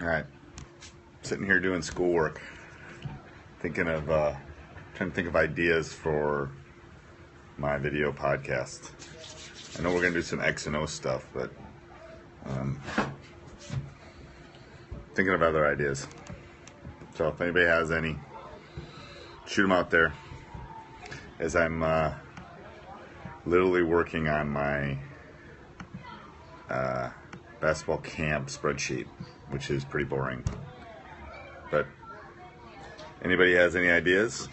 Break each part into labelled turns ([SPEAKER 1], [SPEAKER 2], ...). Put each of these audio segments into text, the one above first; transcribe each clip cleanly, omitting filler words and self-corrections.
[SPEAKER 1] All right, sitting here doing schoolwork, thinking of trying to think of ideas for my video podcast. I know we're gonna do some X and O stuff, but thinking of other ideas. So if anybody has any, shoot them out there. As I'm literally working on my basketball camp spreadsheet, which is pretty boring. But anybody has any ideas?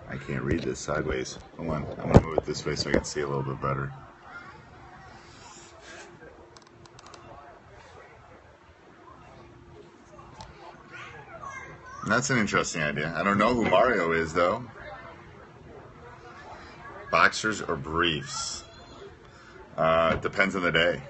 [SPEAKER 1] I can't read this sideways. Hold on, I'm gonna move it this way so I can see a little bit better. That's an interesting idea. I don't know who Mario is, though. Boxers or briefs? It depends on the day.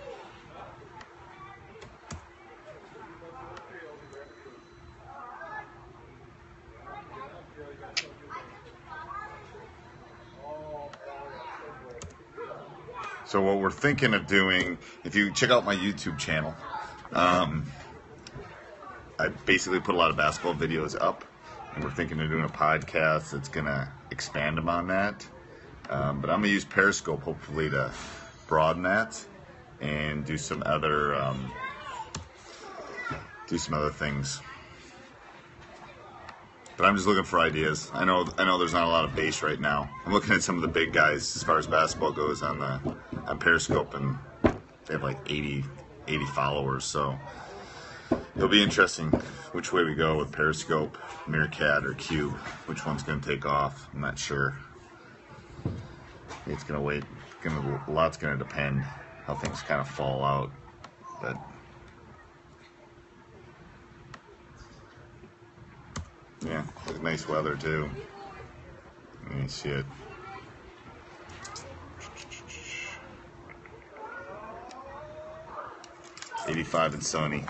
[SPEAKER 1] So what we're thinking of doing, if you check out my YouTube channel, I basically put a lot of basketball videos up, and we're thinking of doing a podcast that's going to expand upon that. But I'm going to use Periscope, hopefully, to broaden that and do some other things. But I'm just looking for ideas. I know there's not a lot of base right now. I'm looking at some of the big guys as far as basketball goes on Periscope, and they have like 80 followers. So it'll be interesting which way we go with Periscope, Meerkat, or Cube. Which one's going to take off? I'm not sure. It's going to wait. A lot's going to depend how things kind of fall out. But yeah, it's nice weather too. Let me see it. '85 and sunny.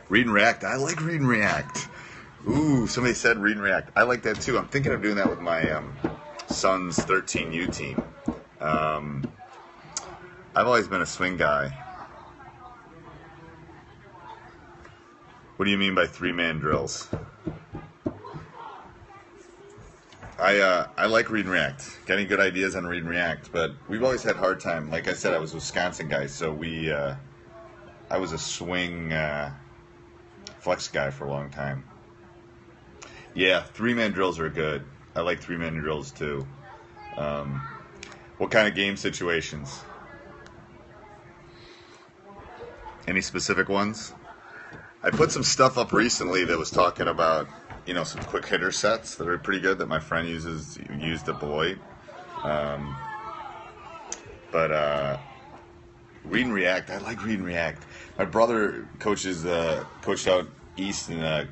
[SPEAKER 1] Read and react. I like read and react. Ooh, somebody said read and react. I like that too. I'm thinking of doing that with my son's 13U team. I've always been a swing guy. What do you mean by 3-man drills? I like read and react. Got any good ideas on read and react? But we've always had a hard time. Like I said, I was a Wisconsin guy, so I was a swing flex guy for a long time. Yeah, 3-man drills are good. I like 3-man drills too. What kind of game situations? Any specific ones? I put some stuff up recently that was talking about, some quick hitter sets that are pretty good that my friend used at Beloit. But read and react. I like read and react. My brother coached out east in the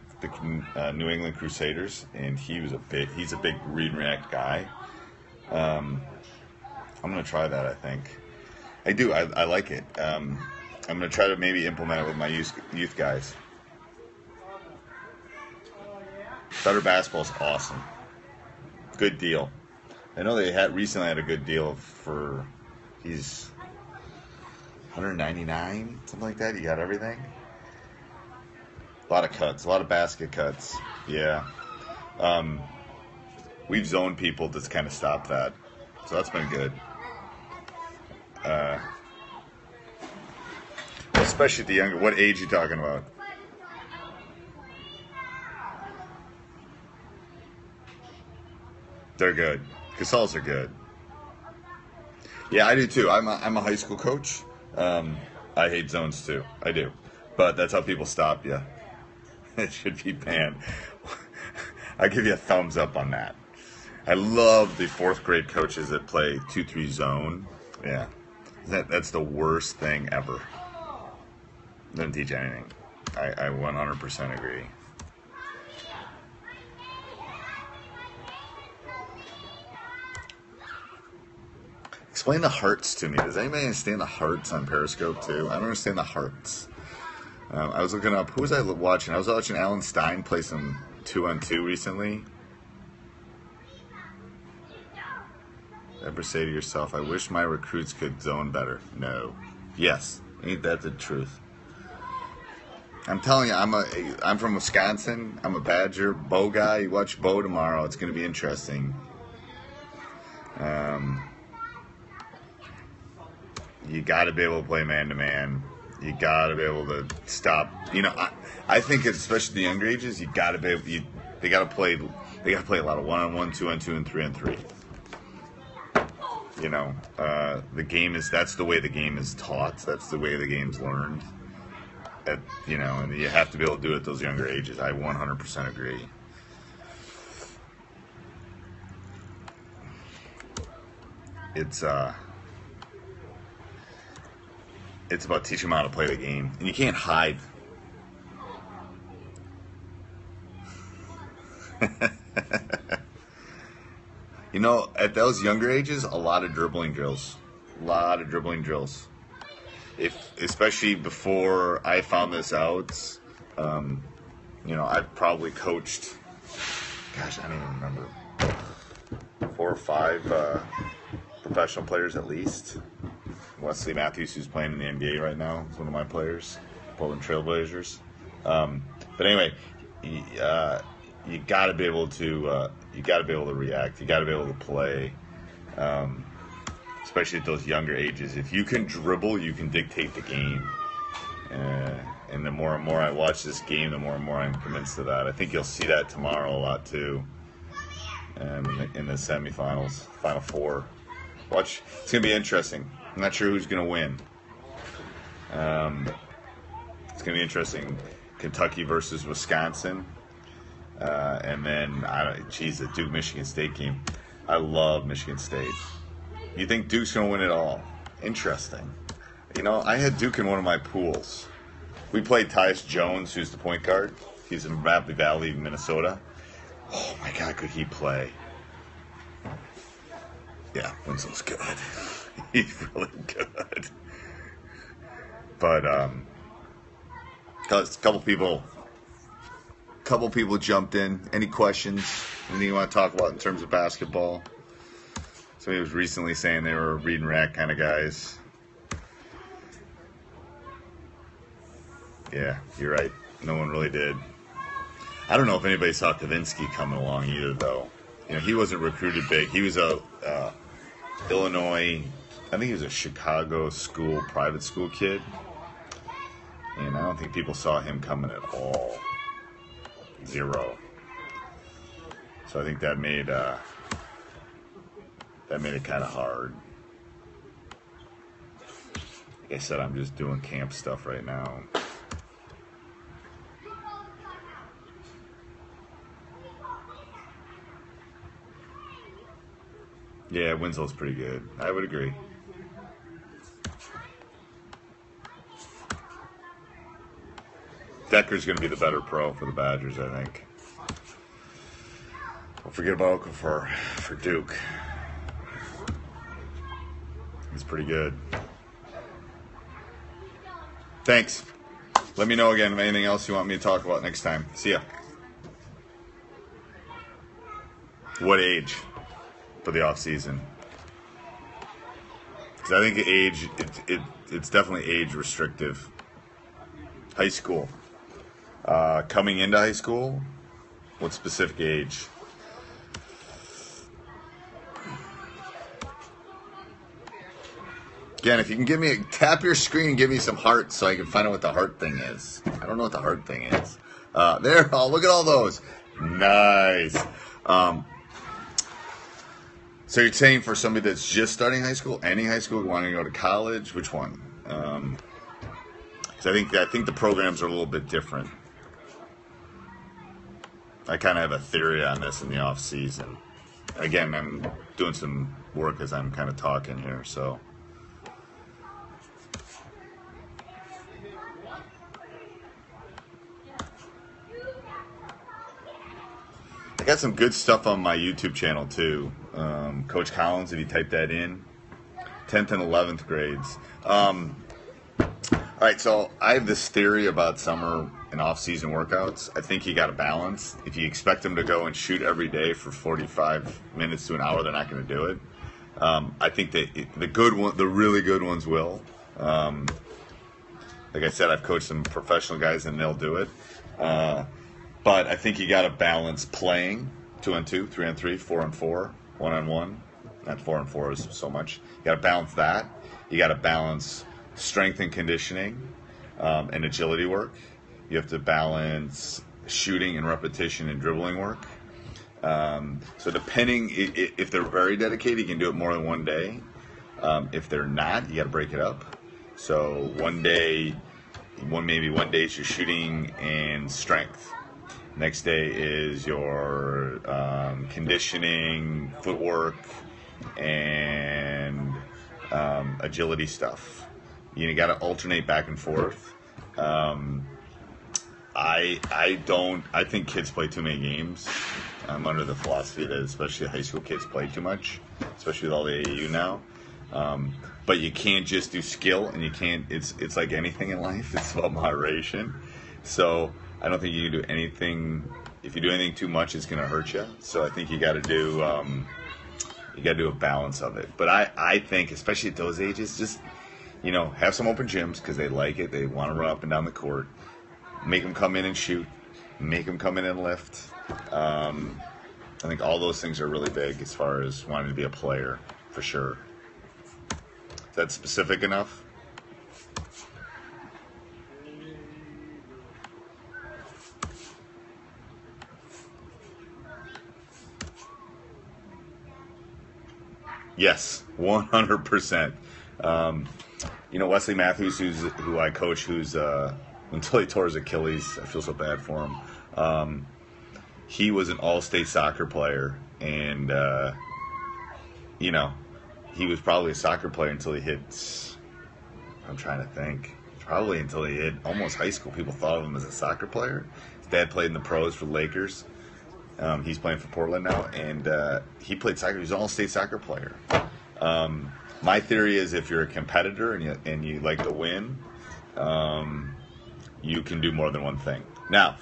[SPEAKER 1] New England Crusaders, and he's a big read and react guy. I'm gonna try that. I think I do. I like it. I'm gonna try to maybe implement it with my youth guys. Better Basketball is awesome. Good deal. I know they recently had a good deal for he's $199, something like that. You got everything. A lot of cuts, a lot of basket cuts. Yeah. We've zoned people to kind of stop that, so that's been good. Especially at the younger. What age are you talking about? They're good. Casal's are good. Yeah, I do too. I'm a high school coach. I hate zones too. I do. But that's how people stop you. It should be banned. I give you a thumbs up on that. I love the 4th grade coaches that play 2-3 zone. Yeah. That's the worst thing ever. Doesn't teach anything. I 100% agree. Explain the hearts to me. Does anybody understand the hearts on Periscope too? I don't understand the hearts. I was looking up, who was I watching? I was watching Alan Stein play some 2-on-2 recently. Ever say to yourself, I wish my recruits could zone better? No. Yes. Ain't that the truth? I'm telling you, I'm from Wisconsin. I'm a Badger, Bo guy. You watch Bo tomorrow. It's going to be interesting. You got to be able to play man-to-man. You got to be able to stop. You know, I think especially the younger ages, you got to be able. They got to play. They got to play a lot of 1-on-1, 2-on-2, and 3-on-3. You know, the game is. That's the way the game is taught. That's the way the game's learned. You know, and you have to be able to do it at those younger ages. I 100% agree. It's about teaching them how to play the game, and you can't hide. You know, at those younger ages, a lot of dribbling drills. Especially before I found this out, you know, I've probably coached, gosh, I don't even remember, 4 or 5 professional players at least. Wesley Matthews, who's playing in the NBA right now, is one of my players, Portland Trailblazers. But anyway, you got to be able to react. You got to be able to play. Especially at those younger ages. If you can dribble, you can dictate the game. And the more and more I watch this game, the more and more I'm convinced of that. I think you'll see that tomorrow a lot too. In the semifinals, Final Four. Watch, it's going to be interesting. I'm not sure who's going to win. It's going to be interesting. Kentucky versus Wisconsin. And then, the Duke-Michigan State game. I love Michigan State. You think Duke's going to win it all? Interesting. You know, I had Duke in one of my pools. We played Tyus Jones, who's the point guard. He's in Rapid Valley, Minnesota. Oh, my God, could he play? Yeah, Winslow's good. He's really good. But, a couple people jumped in. Any questions? Anything you want to talk about in terms of basketball? Somebody was recently saying they were read and rack kind of guys. Yeah, you're right. No one really did. I don't know if anybody saw Kavinsky coming along either, though. You know, he wasn't recruited big. He was a Illinois, I think he was a Chicago school, private school kid. And I don't think people saw him coming at all. 0. So I think that made it kind of hard. Like I said, I'm just doing camp stuff right now. Yeah, Winslow's pretty good. I would agree. Decker's going to be the better pro for the Badgers, I think. Don't forget about Okafor for Duke. He's pretty good. Thanks. Let me know again if anything else you want me to talk about next time. See ya. What age for the off season? Because I think age, it's definitely age restrictive. High school. Coming into high school, what specific age? Again, if you can tap your screen and give me some hearts so I can find out what the heart thing is. I don't know what the heart thing is. There, oh, look at all those. Nice. So you're saying for somebody that's just starting high school, any high school, wanting to go to college, which one? Because I think the programs are a little bit different. I kind of have a theory on this in the off season. Again, I'm doing some work as I'm kind of talking here, so. I got some good stuff on my YouTube channel too. Coach Collins, if you type that in, 10th and 11th grades. All right, so I have this theory about summer and off-season workouts. I think you got to balance. If you expect them to go and shoot every day for 45 minutes to an hour, they're not going to do it. I think that the really good ones will. Like I said, I've coached some professional guys and they'll do it. But I think you got to balance playing 2-on-2, 3-on-3, 4-on-4, 1-on-1. Not 4-on-4 is so much. You got to balance that. You got to balance strength and conditioning and agility work. You have to balance shooting and repetition and dribbling work. So depending, if they're very dedicated, you can do it more than one day. If they're not, you got to break it up. So maybe one day is your shooting and strength. Next day is your conditioning, footwork, and agility stuff. You got to alternate back and forth. I think kids play too many games. I'm under the philosophy that especially high school kids play too much, especially with all the AAU now. But you can't just do skill, and you can't. It's like anything in life. It's about moderation. So I don't think you can do anything. If you do anything too much, it's going to hurt you. So I think you got to do a balance of it. But I think, especially at those ages, just have some open gyms because they like it. They want to run up and down the court. Make them come in and shoot. Make them come in and lift. I think all those things are really big as far as wanting to be a player, for sure. Is that specific enough? Yes, 100%. Wesley Matthews, who I coach, until he tore his Achilles, I feel so bad for him. He was an all-state soccer player, and he was probably a soccer player until he hit. I'm trying to think. Probably until he hit almost high school. People thought of him as a soccer player. His dad played in the pros for the Lakers. He's playing for Portland now, and he played soccer. He was an all-state soccer player. My theory is if you're a competitor and you like to win, you can do more than one thing. Now,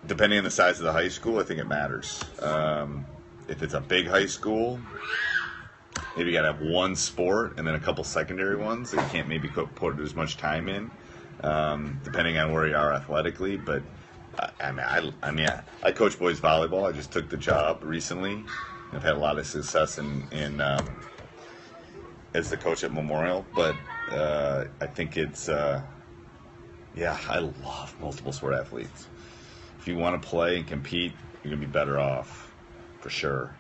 [SPEAKER 1] depending on the size of the high school, I think it matters. If it's a big high school, maybe you got to have one sport and then a couple secondary ones that you can't maybe put as much time in, depending on where you are athletically. But I coach boys volleyball. I just took the job recently. I've had a lot of success in as the coach at Memorial, but I think it's I love multiple sport athletes. If you want to play and compete, you're gonna be better off, for sure.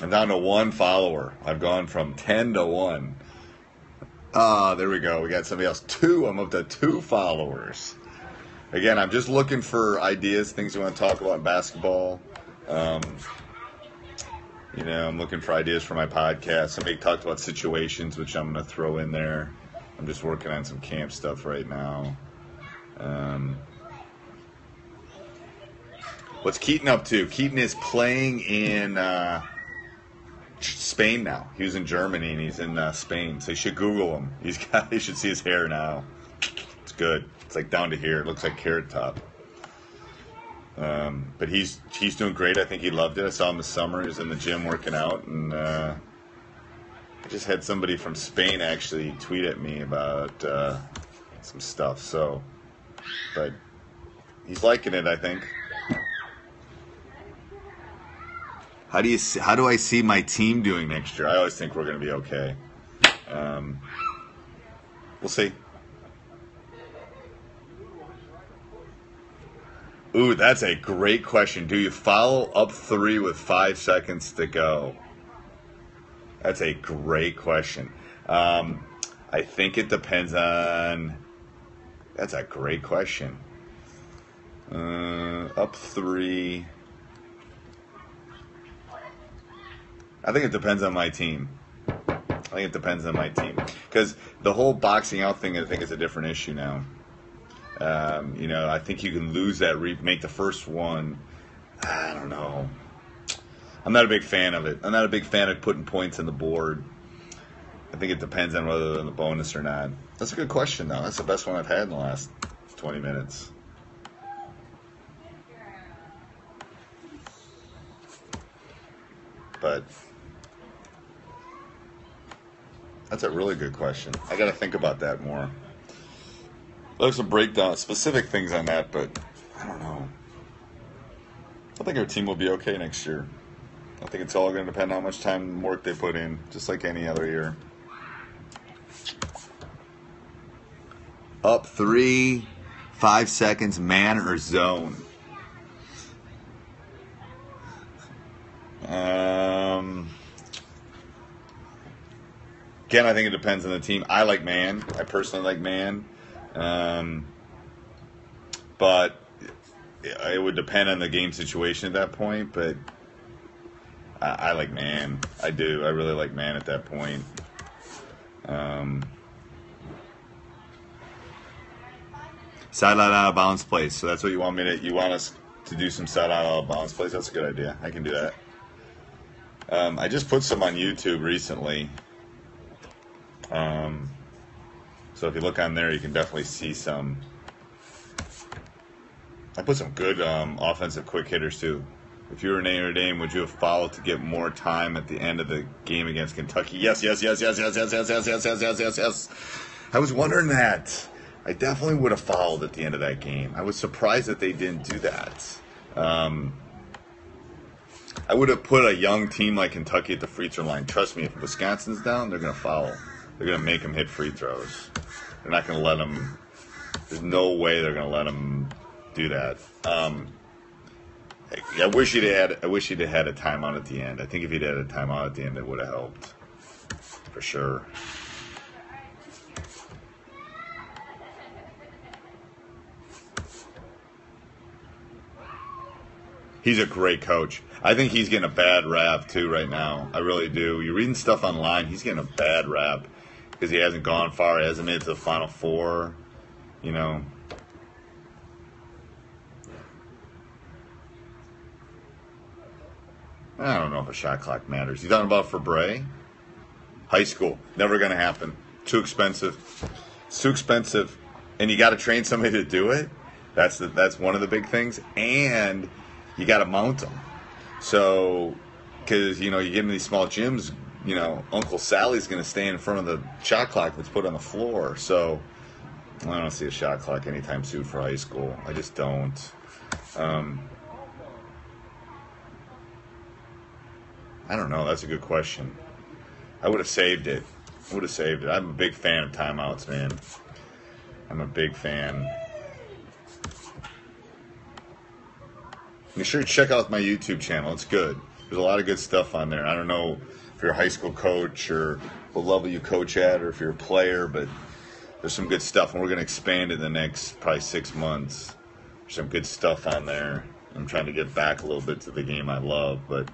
[SPEAKER 1] I'm down to 1 follower. I've gone from 10 to 1. There we go. We got somebody else. 2. I'm up to 2 followers. Again, I'm just looking for ideas, things you want to talk about in basketball. I'm looking for ideas for my podcast. Somebody talked about situations, which I'm going to throw in there. I'm just working on some camp stuff right now. What's Keaton up to? Keaton is playing in Spain now. He was in Germany and he's in Spain. So you should Google him. You should see his hair now. It's good. It's like down to here. It looks like Carrot Top. But he's doing great. I think he loved it. I saw him this summer. He was in the gym working out, and I just had somebody from Spain actually tweet at me about some stuff. So, but he's liking it, I think. How do I see my team doing next year? I always think we're going to be okay. We'll see. Ooh, that's a great question. Do you follow up 3 with 5 seconds to go? That's a great question. I think it depends on... That's a great question. Up 3... I think it depends on my team. Because the whole boxing out thing, I think, is a different issue now. I think you can lose that, make the first one. I don't know. I'm not a big fan of it. I'm not a big fan of putting points on the board. I think it depends on whether they're in the bonus or not. That's a good question, though. That's the best one I've had in the last 20 minutes. But that's a really good question. I got to think about that more. There's some breakdown, specific things on that, but I don't know. I think our team will be okay next year. I think it's all going to depend on how much time and work they put in, just like any other year. Up 3, 5 seconds, man or zone? Again, I think it depends on the team. I like man. I personally like man. But it would depend on the game situation at that point. But I like man. I do. I really like man at that point. Sideline out of bounds plays. So that's what you want me to. You want us to do some sideline out of bounds plays? That's a good idea. I can do that. I just put some on YouTube recently. So if you look on there, you can definitely see some. I put some good offensive quick hitters too. If you were Notre Dame, would you have fouled to get more time at the end of the game against Kentucky? Yes. I was wondering that. I definitely would have fouled at the end of that game. I was surprised that they didn't do that. I would have put a young team like Kentucky at the free throw line. Trust me, if Wisconsin's down, they're going to foul. They're going to make them hit free throws. They're not going to let them. There's no way they're going to let them do that. I wish he'd had a timeout at the end. I think if he'd had a timeout at the end, it would have helped for sure. He's a great coach. I think he's getting a bad rap too right now. I really do. You're reading stuff online. He's getting a bad rap because he hasn't gone far. He hasn't made it to the Final Four. You know. I don't know if a shot clock matters. You talking about for Bray? High school. Never going to happen. Too expensive. It's too expensive. And you got to train somebody to do it. That's one of the big things. And you got to mount them. So, because, you get in these small gyms, Uncle Sally's going to stay in front of the shot clock that's put on the floor. So, I don't see a shot clock anytime soon for high school. I just don't. I don't know. That's a good question. I would have saved it. I'm a big fan of timeouts, man. I'm a big fan. Make sure you check out my YouTube channel. It's good. There's a lot of good stuff on there. I don't know if you're a high school coach or what level you coach at or if you're a player, but there's some good stuff. And we're going to expand in the next probably 6 months. There's some good stuff on there. I'm trying to get back a little bit to the game I love, but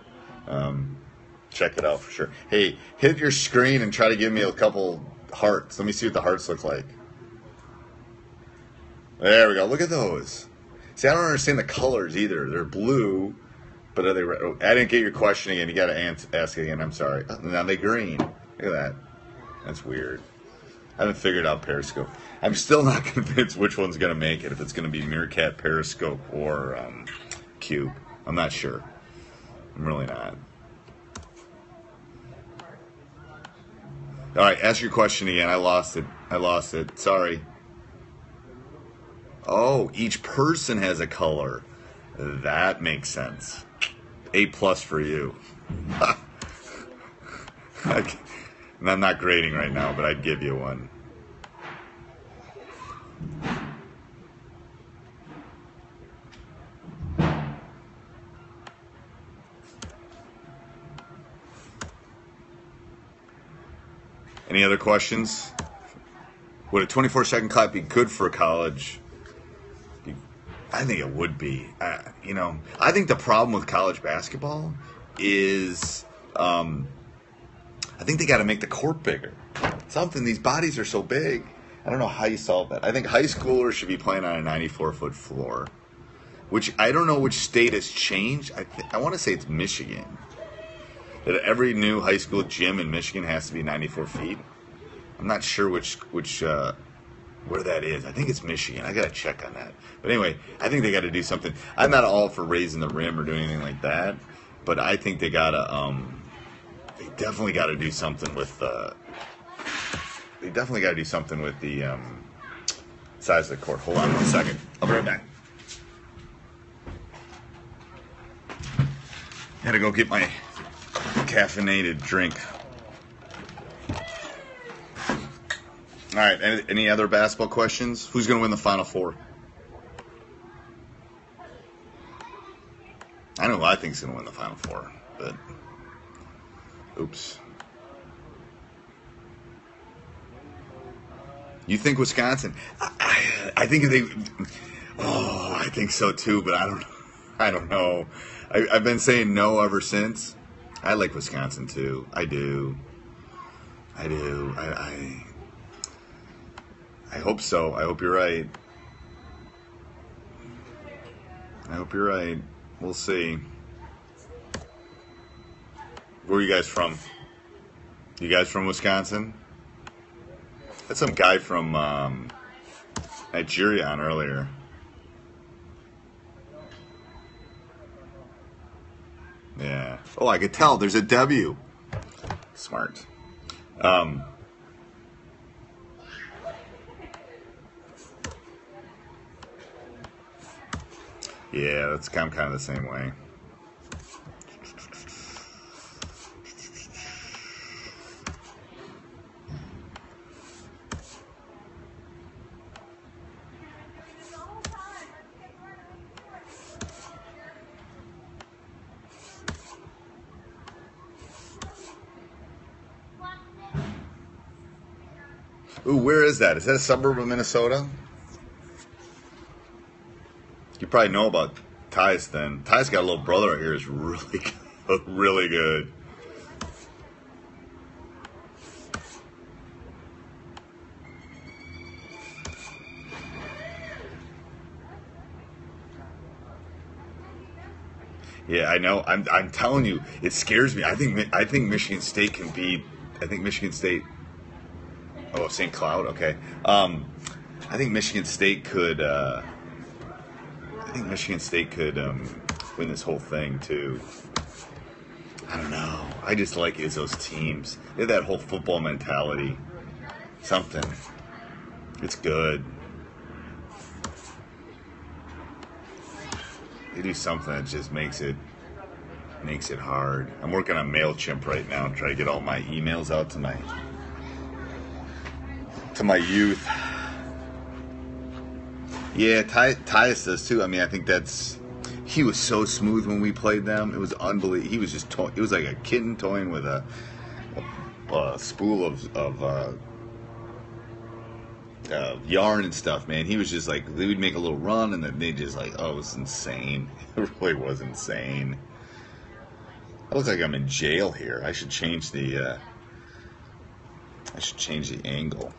[SPEAKER 1] check it out for sure. Hey, hit your screen and try to give me a couple hearts. Let me see what the hearts look like. There we go. Look at those. See, I don't understand the colors either. They're blue, but are they red? Oh, I didn't get your question again. You got to ask it again. I'm sorry. Now they're green. Look at that. That's weird. I haven't figured out Periscope. I'm still not convinced which one's going to make it, if it's going to be Meerkat, Periscope, or Cube. I'm not sure. I'm really not. All right, ask your question again. I lost it. Sorry. Oh, each person has a color. That makes sense. A+ for you. And I'm not grading right now, but I'd give you one. Any other questions? Would a 24-second clap be good for a college? I think it would be. I think the problem with college basketball is I think they got to make the court bigger. These bodies are so big. I don't know how you solve that. I think high schoolers should be playing on a 94-foot floor, which I don't know which state has changed. I want to say it's Michigan. that every new high school gym in Michigan has to be 94 feet. I'm not sure which where that is. I think it's Michigan. I gotta check on that. But anyway, I think they got to do something. I'm not all for raising the rim or doing anything like that, but I think they gotta. They definitely got to do something with. They definitely got to do something with the size of the court. Hold on 1 second. I'll be right back. Had to go get my caffeinated drink. All right. Any other basketball questions? Who's going to win the Final Four? I know who I think is going to win the Final Four, but oops. You think Wisconsin? I think they. Oh, I think so too, but I don't know. I've been saying no ever since. I like Wisconsin too. I do. I hope so. I hope you're right. We'll see. Where are you guys from? You guys from Wisconsin? Had some guy from Nigeria on earlier. Yeah. Oh, I could tell. There's a W. Smart. Yeah, that's kind of the same way. Ooh, where is that? Is that a suburb of Minnesota? You probably know about Ty's then. Ty's got a little brother right here who's really good, really good. Yeah, I know. I'm telling you, it scares me. I think Michigan State can beat. I think Michigan State. Oh, St. Cloud. Okay. I think Michigan State could. I think Michigan State could win this whole thing too. I don't know. I just like Izzo's teams. They have that whole football mentality. Something. It's good. They do something that just makes it hard. I'm working on MailChimp right now and try to get all my emails out to my youth. Yeah, Tyus does too. I mean, I think he was so smooth when we played them. It was unbelievable. He was just it was like a kitten toying with a spool of yarn and stuff, man. He was just like, they would make a little run and then they just like, oh, it was insane. It really was insane. I look like I'm in jail here. I should change the angle.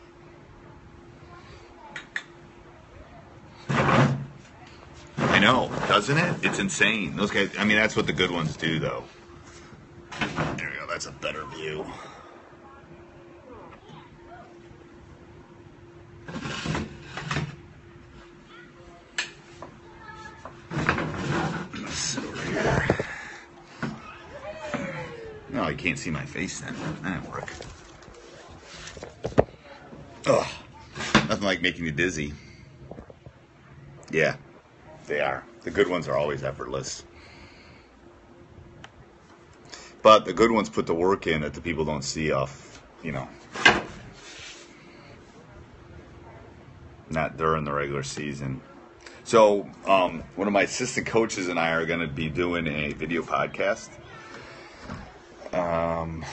[SPEAKER 1] I know, doesn't it? It's insane. Those guys, I mean, that's what the good ones do, though. There we go. That's a better view. Let's sit over here. No, you can't see my face then. That didn't work. Ugh. Nothing like making you dizzy. Yeah, they are. The good ones are always effortless. But the good ones put the work in that the people don't see off, not during the regular season. So one of my assistant coaches and I are going to be doing a video podcast. God,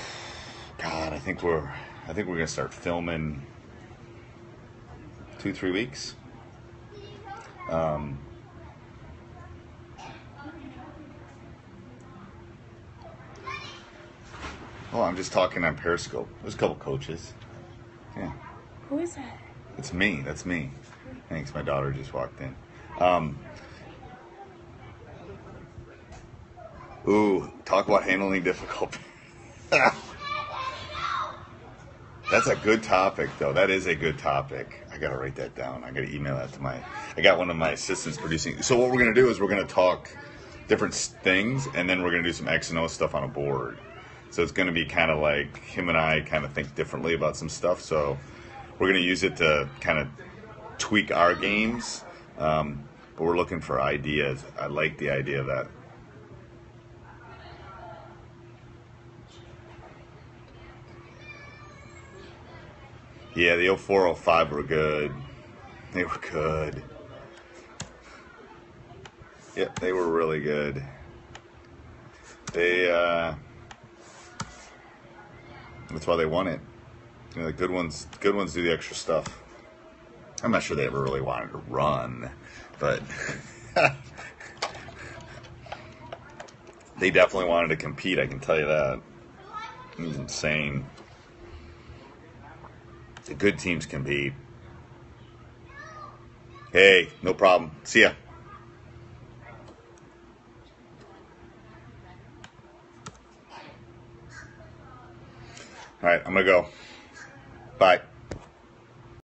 [SPEAKER 1] I think we're going to start filming 2-3 weeks. Oh, I'm just talking on Periscope. There's a couple coaches. Yeah.
[SPEAKER 2] Who is that?
[SPEAKER 1] It's me. That's me. Thanks. My daughter just walked in. Ooh, talk about handling difficult That's a good topic, though. That is a good topic. I gotta write that down. I gotta email that to my. I got one of my assistants producing. So what we're gonna do is we're gonna talk different things, and then we're gonna do some X and O stuff on a board. So it's gonna be kind of like him and I kind of think differently about some stuff. So we're gonna use it to kind of tweak our games, but we're looking for ideas. I like the idea of that. Yeah, the 0405 were good. They were good. Yep, they were really good. They, that's why they won it. You know, the good ones do the extra stuff. I'm not sure they ever really wanted to run, but they definitely wanted to compete, I can tell you that. It was insane. The good teams compete. Hey, no problem. See ya. All right, I'm going to go. Bye.